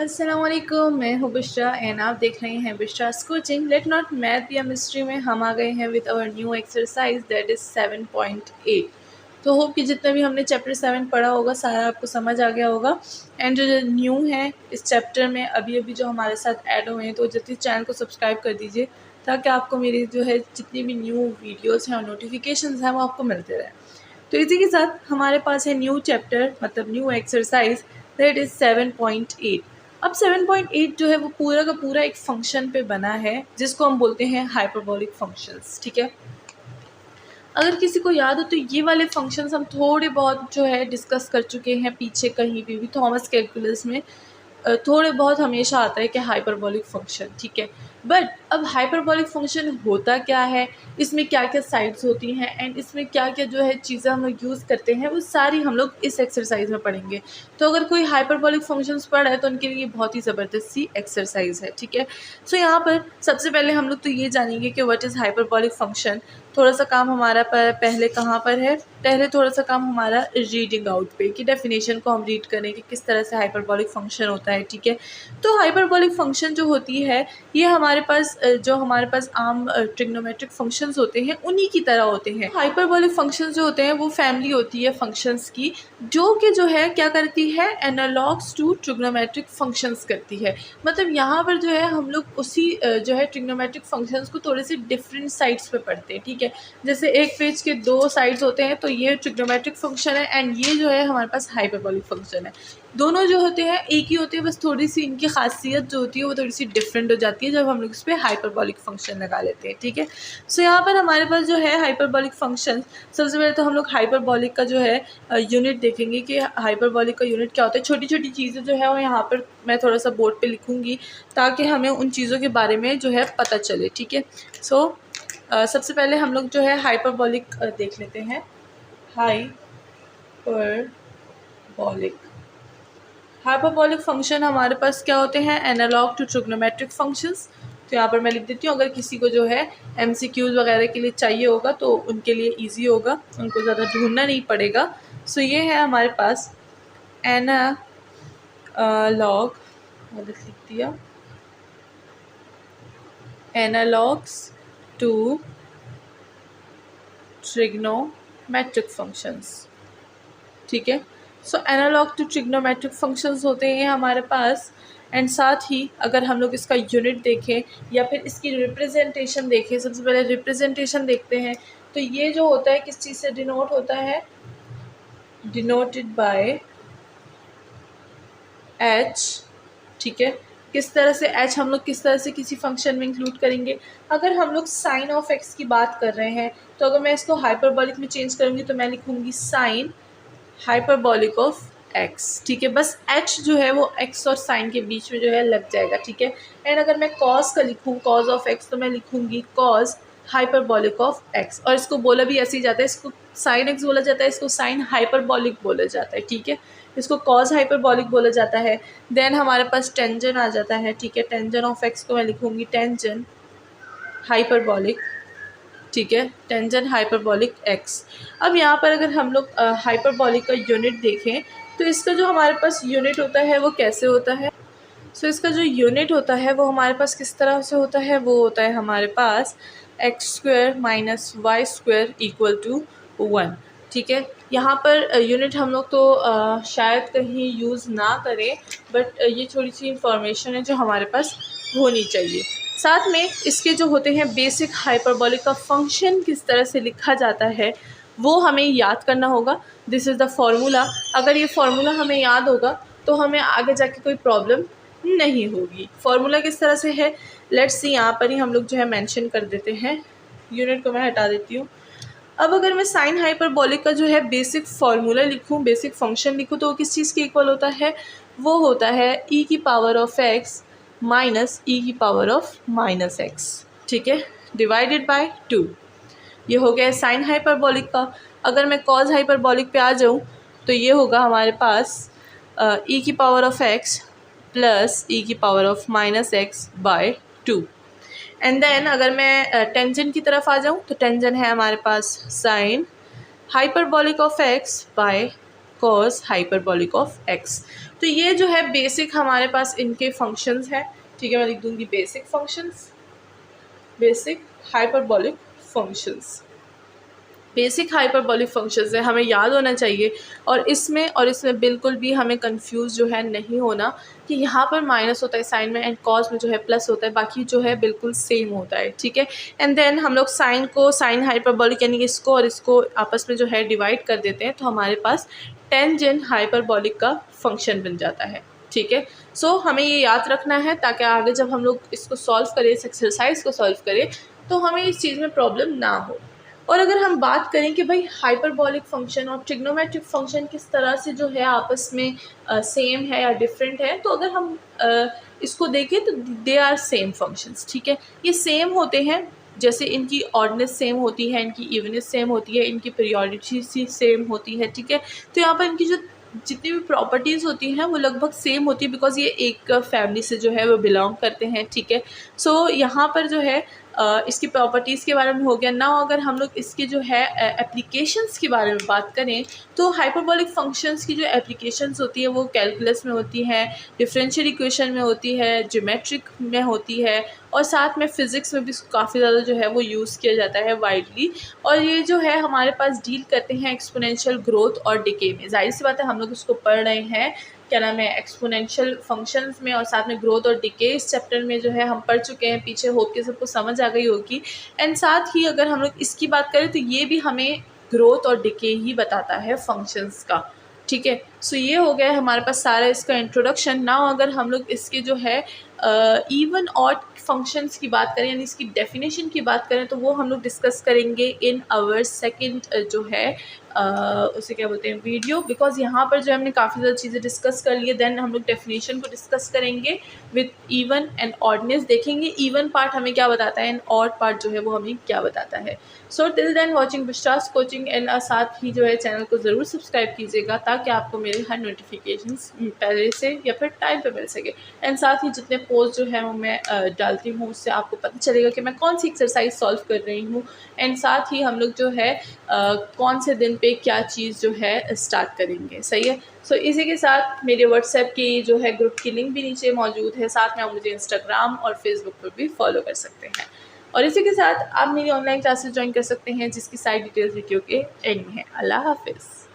अस्सलामुअलैकुम, मैं हूँ बिश्रा एंड आप देख रहे हैं Bishras coaching. Let not math या मिस्ट्री में हम आ गए हैं with our new exercise that is 7.8। तो होप कि जितना भी हमने चैप्टर 7 पढ़ा होगा सारा आपको समझ आ गया होगा। एंड जो न्यू है इस चैप्टर में अभी अभी जो हमारे साथ ऐड हुए हैं तो जल्दी चैनल को सब्सक्राइब कर दीजिए ताकि आपको मेरी जो है जितनी भी न्यू वीडियोज़ हैं और नोटिफिकेशंस हैं वो आपको मिलते रहें। तो इसी के साथ हमारे पास है न्यू चैप्टर मतलब न्यू एक्सरसाइज दैट इज़ 7.8। अब 7.8 जो है वो पूरा का पूरा एक फंक्शन पे बना है जिसको हम बोलते हैं हाइपरबोलिक फंक्शंस। ठीक है, अगर किसी को याद हो तो ये वाले फंक्शंस हम थोड़े बहुत जो है डिस्कस कर चुके हैं पीछे कहीं भी थॉमस कैलकुलस में। थोड़े बहुत हमेशा आता है कि हाइपरबोलिक फंक्शन। ठीक है, बट अब हाइपरबोलिक फंक्शन होता क्या है, इसमें क्या क्या साइड्स होती हैं एंड इसमें क्या क्या जो है चीज़ें हम लोग यूज़ करते हैं वो सारी हम लोग इस एक्सरसाइज में पढ़ेंगे। तो अगर कोई हाइपरबोलिक फंक्शंस पढ़ा है तो उनके लिए बहुत ही ज़बरदस्त सी एक्सरसाइज है। ठीक है, सो यहाँ पर सबसे पहले हम लोग तो ये जानेंगे कि व्हाट इज़ हाइपरबोलिक फंक्शन। थोड़ा सा काम हमारा पहले कहाँ पर है, पहले थोड़ा सा काम हमारा रीडिंग आउट पे कि डेफिनेशन को हम रीड करें कि किस तरह से हाइपरबोलिक फंक्शन होता है। ठीक है, तो हाइपरबोलिक फंक्शन जो होती है ये हमारे पास जो हमारे पास आम ट्रिग्नोमेट्रिक फंक्शंस होते हैं उन्हीं की तरह होते हैं। हाइपरबोलिक फंक्शंस जो होते हैं वो फैमिली होती है फंक्शंस की जो कि जो है क्या करती है, एनालॉग्स टू ट्रिग्नोमेट्रिक फंक्शंस करती है। मतलब यहाँ पर जो है हम लोग उसी जो है ट्रिग्नोमेट्रिक फंक्शंस को थोड़े से डिफरेंट साइड्स पे पढ़ते हैं। ठीक है, जैसे एक पेज के दो साइड्स होते हैं तो ये ट्रिग्नोमेट्रिक फंक्शन है एंड ये जो है हमारे पास हाइपरबोलिक फंक्शन है। दोनों जो होते हैं एक ही होते हैं, बस थोड़ी सी इनकी खासियत जो होती है वो थोड़ी सी डिफरेंट हो जाती है जब हम लोग इस पर हाइपरबोलिक फंक्शन लगा लेते हैं। ठीक है, सो यहाँ पर हमारे पास जो है हाइपरबोलिक फंक्शन, सबसे पहले तो हम लोग हाइपरबोलिक का जो है यूनिट देखेंगे कि हाइपरबोलिक का यूनिट क्या होता है। छोटी छोटी चीज़ें जो है वो यहाँ पर मैं थोड़ा सा बोर्ड पे लिखूँगी ताकि हमें उन चीज़ों के बारे में जो है पता चले। ठीक है, सो सबसे पहले हम लोग जो है हाइपरबोलिक देख लेते हैं। हाइपरबोलिक फंक्शन हमारे पास क्या होते हैं, एनालॉग टू ट्रिग्नोमेट्रिक फंक्शंस। तो यहाँ पर मैं लिख देती हूँ, अगर किसी को जो है MCQs वगैरह के लिए चाहिए होगा तो उनके लिए इजी होगा, उनको ज़्यादा ढूंढना नहीं पड़ेगा। सो ये है हमारे पास एनालॉग, लिख दिया, एनालॉग्स टू ट्रिग्नोमेट्रिक फंक्शंस। ठीक है, सो एनालॉग टू ट्रिग्नोमेट्रिक फंक्शंस होते हैं हमारे पास। एंड साथ ही अगर हम लोग इसका यूनिट देखें या फिर इसकी रिप्रेजेंटेशन देखें, सबसे पहले रिप्रेजेंटेशन देखते हैं। तो ये जो होता है किस चीज़ से डिनोट होता है, डिनोटेड बाय h। ठीक है, किस तरह से h हम लोग किस तरह से किसी फंक्शन में इंक्लूड करेंगे। अगर हम लोग साइन ऑफ x की बात कर रहे हैं तो अगर मैं इसको हाइपरबोलिक में चेंज करूँगी तो मैं लिखूँगी साइन हाइपरबोलिक ऑफ x। ठीक है, बस h जो है वो x और साइन के बीच में जो है लग जाएगा। ठीक है, एंड अगर मैं cos का लिखूँ, cos ऑफ x, तो मैं लिखूँगी cos हाइपरबोलिक ऑफ x। और इसको बोला भी ऐसे ही जाता है, इसको साइन x बोला जाता है, इसको साइन हाइपरबोलिक बोला जाता है। ठीक है, इसको cos हाइपरबोलिक बोला जाता है। देन हमारे पास टेंजन आ जाता है। ठीक है, टेंजन ऑफ x को मैं लिखूँगी टेंजन हाइपरबोलिक। ठीक है, टेंजन हाइपरबोलिक x। अब यहाँ पर अगर हम लोग हाइपरबोलिक का यूनिट देखें तो इसका जो हमारे पास यूनिट होता है वो कैसे होता है। सो इसका जो यूनिट होता है वो हमारे पास किस तरह से होता है, वो होता है हमारे पास x² minus y² equal to 1। ठीक है, यहाँ पर यूनिट हम लोग तो शायद कहीं यूज़ ना करें, बट ये थोड़ी सी इंफॉर्मेशन है जो हमारे पास होनी चाहिए। साथ में इसके जो होते हैं बेसिक हाइपरबोलिक का फंक्शन किस तरह से लिखा जाता है वो हमें याद करना होगा। This is the formula. अगर ये फार्मूला हमें याद होगा तो हमें आगे जाके कोई प्रॉब्लम नहीं होगी। फार्मूला किस तरह से है, लेट्स सी, यहाँ पर ही हम लोग जो है मेंशन कर देते हैं। यूनिट को मैं हटा देती हूँ। अब अगर मैं साइन हाइपरबोलिक का जो है बेसिक फार्मूला लिखूँ, बेसिक फंक्शन लिखूँ, तो किस चीज़ के इक्वल होता है, वो होता है e की power of x minus e की पावर ऑफ माइनस x। ठीक है, डिवाइडेड बाय 2। ये हो गया साइन हाइपरबोलिक का। अगर मैं कॉज हाइपरबोलिक पे आ जाऊँ तो ये होगा हमारे पास e की power of x plus e की power of minus x by 2। And then अगर मैं टेंजन की तरफ आ जाऊँ तो टेंजन है हमारे पास sine hyperbolic of x by cos hyperbolic of x. तो ये जो है बेसिक हमारे पास इनके फंक्शंस हैं, ठीक है। मैं लिख दूँगी basic functions, basic hyperbolic functions, basic hyperbolic functions है, हमें याद होना चाहिए। और इसमें बिल्कुल भी हमें कंफ्यूज जो है नहीं होना कि यहाँ पर माइनस होता है साइन में एंड कॉस में जो है प्लस होता है, बाकी जो है बिल्कुल सेम होता है, ठीक है। एंड देन हम लोग साइन हाइपरबॉलिक यानी कि इसको और इसको आपस में जो है डिवाइड कर देते हैं, तो हमारे पास टेंजेंट हाइपरबॉलिक का फंक्शन बन जाता है, ठीक है। सो हमें ये याद रखना है ताकि आगे जब हम लोग इसको सॉल्व करें, इस एक्सरसाइज को सॉल्व करें, तो हमें इस चीज़ में प्रॉब्लम ना हो। और अगर हम बात करें कि भाई हाइपरबॉलिक फंक्शन और ट्रिग्नोमेट्रिक फंक्शन किस तरह से जो है आपस में सेम है या डिफरेंट है, तो अगर हम इसको देखें तो दे आर सेम फंक्शंस, ठीक है। ये सेम होते हैं, जैसे इनकी ऑडनेस सेम होती है, इनकी इवनेस सेम होती है, इनकी पीरियोडिटी सेम होती है, ठीक है। तो यहाँ पर इनकी जो जितनी भी प्रॉपर्टीज़ होती हैं वो लगभग सेम होती है, बिकॉज ये एक फैमिली से जो है वो बिलोंग करते हैं, ठीक है। सो यहाँ पर जो है इसकी प्रॉपर्टीज़ के बारे में हो गया ना। अगर हम लोग इसकी जो है एप्लीकेशंस के बारे में बात करें, तो हाइपरबॉलिक फंक्शंस की जो एप्लीकेशंस होती है वो कैलकुलस में होती है, डिफरेंशियल इक्वेशन में होती है, ज्योमेट्रिक में होती है, और साथ में फ़िज़िक्स में भी काफ़ी ज़्यादा जो है वो यूज़ किया जाता है वाइडली। और ये जो है हमारे पास डील करते हैं एक्सपोनेंशियल ग्रोथ और डिके में। ज़ाहिर सी बात है हम लोग इसको पढ़ रहे हैं, क्या नाम है, एक्सपोनेंशियल फंक्शंस में, और साथ में ग्रोथ और डिके इस चैप्टर में जो है हम पढ़ चुके हैं पीछे, होप के सबको समझ आ गई होगी। एंड साथ ही अगर हम लोग इसकी बात करें तो ये भी हमें ग्रोथ और डिके ही बताता है फंक्शंस का, ठीक है। सो ये हो गया हमारे पास सारा इसका इंट्रोडक्शन। नाउ अगर हम लोग इसके जो है इवन ऑड फंक्शंस की बात करें यानी इसकी डेफिनेशन की बात करें, तो वो हम लोग डिस्कस करेंगे इन आवर सेकंड जो है उसे क्या बोलते हैं वीडियो, बिकॉज यहाँ पर जो हमने काफ़ी ज़्यादा चीज़ें डिस्कस कर ली है। देन हम लोग डेफिनेशन को डिस्कस करेंगे विथ इवन एंड ऑडनेस, देखेंगे इवन पार्ट हमें क्या बताता है एंड ऑड पार्ट जो है वो हमें क्या बताता है। सो टिल देन वॉचिंग बिश्रास कोचिंग, एंड साथ ही जो है चैनल को ज़रूर सब्सक्राइब कीजिएगा ताकि आपको मेरे हर नोटिफिकेशंस पहले से या फिर टाइम पे मिल सके। एंड साथ ही जितने पोस्ट जो है वो मैं डालती हूँ उससे आपको पता चलेगा कि मैं कौन सी एक्सरसाइज सॉल्व कर रही हूँ, एंड साथ ही हम लोग जो है कौन से दिन पे क्या चीज़ जो है स्टार्ट करेंगे, सही है। सो इसी के साथ मेरे व्हाट्सएप की जो है ग्रुप की लिंक भी नीचे मौजूद है, साथ में आप मुझे इंस्टाग्राम और फेसबुक पर भी फॉलो कर सकते हैं। और इसी के साथ आप मेरी ऑनलाइन क्लासेस ज्वाइन कर सकते हैं जिसकी सारी डिटेल्स वीडियो के एंड में है। अल्लाह हाफिज़।